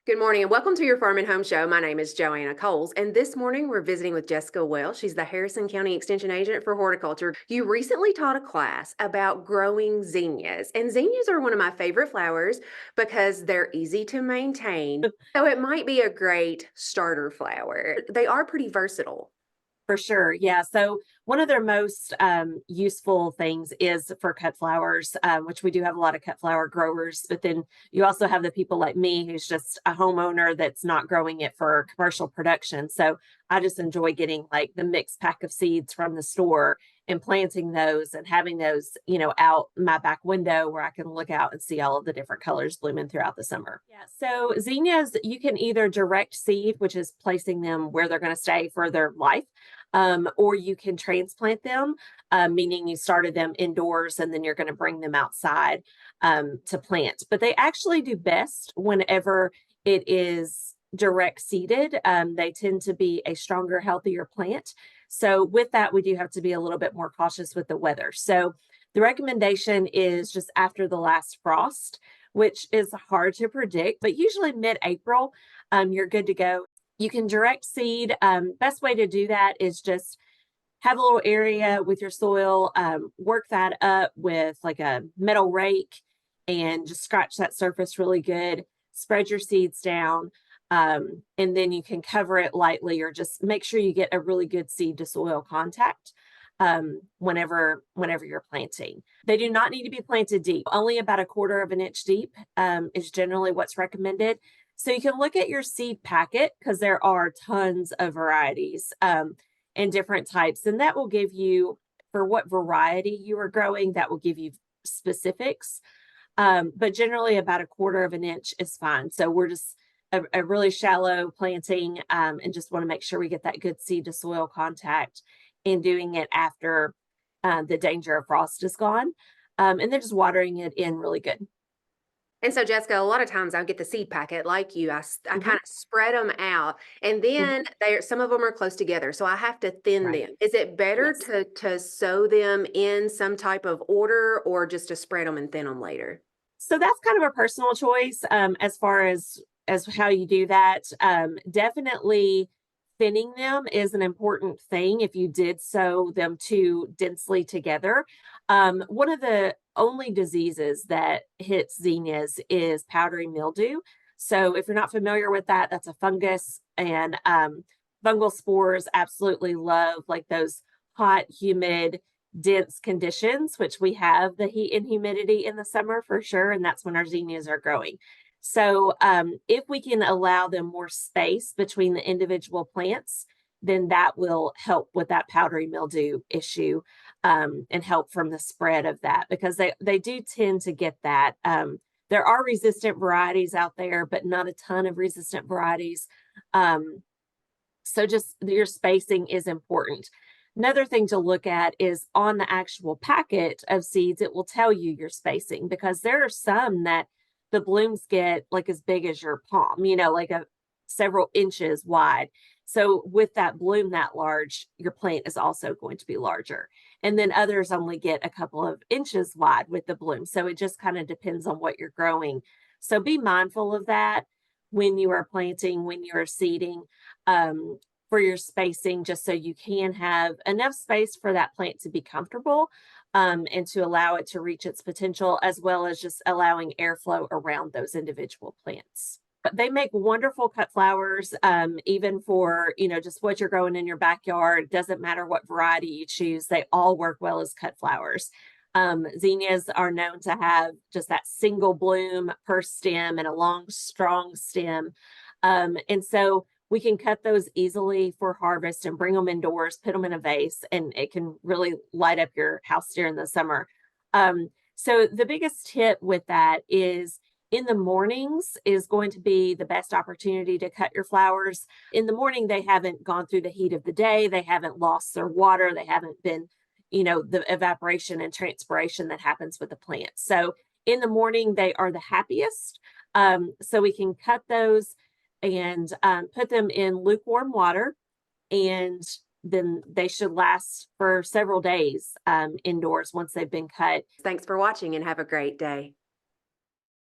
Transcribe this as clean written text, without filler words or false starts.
Good morning and welcome to your Farm and Home Show. My name is Joanna Coles, and this morning we're visiting with Jessica Wells. She's the Harrison County Extension Agent for Horticulture. You recently taught a class about growing zinnias, and zinnias are one of my favorite flowers because they're easy to maintain. So it might be a great starter flower. They are pretty versatile. For sure. Yeah. So one of their most useful things is for cut flowers, which we do have a lot of cut flower growers. But then you also have the people like me who's just a homeowner that's not growing it for commercial production. So I just enjoy getting like the mixed pack of seeds from the store and planting those and having those, out my back window where I can look out and see all of the different colors blooming throughout the summer. Yeah. So zinnias, you can either direct seed, which is placing them where they're going to stay for their life, or you can transplant them, meaning you started them indoors and then you're going to bring them outside to plant. But they actually do best whenever it is direct seeded. They tend to be a stronger, healthier plant. So with that, we do have to be a little bit more cautious with the weather. So the recommendation is just after the last frost, which is hard to predict, but usually mid-April, you're good to go. You can direct seed. Best way to do that is just have a little area with your soil, work that up with like a metal rake and just scratch that surface really good, spread your seeds down, and then you can cover it lightly or just make sure you get a really good seed to soil contact whenever you're planting. They do not need to be planted deep. Only about 1/4 of an inch deep is generally what's recommended. So you can look at your seed packet because there are tons of varieties and different types. And that will give you, for what variety you are growing, that will give you specifics. But generally about 1/4 of an inch is fine. So we're just a really shallow planting and just want to make sure we get that good seed to soil contact and doing it after the danger of frost is gone. And then just watering it in really good. And so, Jessica, a lot of times I'll get the seed packet like you. I Mhm, kind of spread them out, and mhm. then some of them are close together, so I have to thin Right. them. Is it better Yes. to sow them in some type of order, or just to spread them and thin them later? So that's kind of a personal choice as far as how you do that. Definitely thinning them is an important thing if you did sow them too densely together. One of the only diseases that hits zinnias is powdery mildew. So if you're not familiar with that, that's a fungus, and fungal spores absolutely love like those hot, humid, dense conditions, which we have the heat and humidity in the summer for sure, and that's when our zinnias are growing. So if we can allow them more space between the individual plants, then that will help with that powdery mildew issue and help from the spread of that because they do tend to get that. There are resistant varieties out there, but not a ton of resistant varieties. So just your spacing is important. Another thing to look at is on the actual packet of seeds, it will tell you your spacing because there are some that the blooms get like as big as your palm, like a several inches wide. So with that bloom that large, your plant is also going to be larger. And then others only get a couple of inches wide with the bloom. So it just kind of depends on what you're growing. So be mindful of that when you are planting, when you are seeding. For your spacing, just so you can have enough space for that plant to be comfortable and to allow it to reach its potential, as well as just allowing airflow around those individual plants. But they make wonderful cut flowers, even for, just what you're growing in your backyard. Doesn't matter what variety you choose, they all work well as cut flowers. Zinnias are known to have just that single bloom per stem and a long, strong stem. And so we can cut those easily for harvest and bring them indoors, put them in a vase, and it can really light up your house during the summer. So the biggest tip with that is in the mornings is going to be the best opportunity to cut your flowers. In the morning, they haven't gone through the heat of the day, they haven't lost their water, they haven't been, the evaporation and transpiration that happens with the plants. So in the morning, they are the happiest. So we can cut those and put them in lukewarm water, and then they should last for several days indoors once they've been cut. Thanks for watching and have a great day.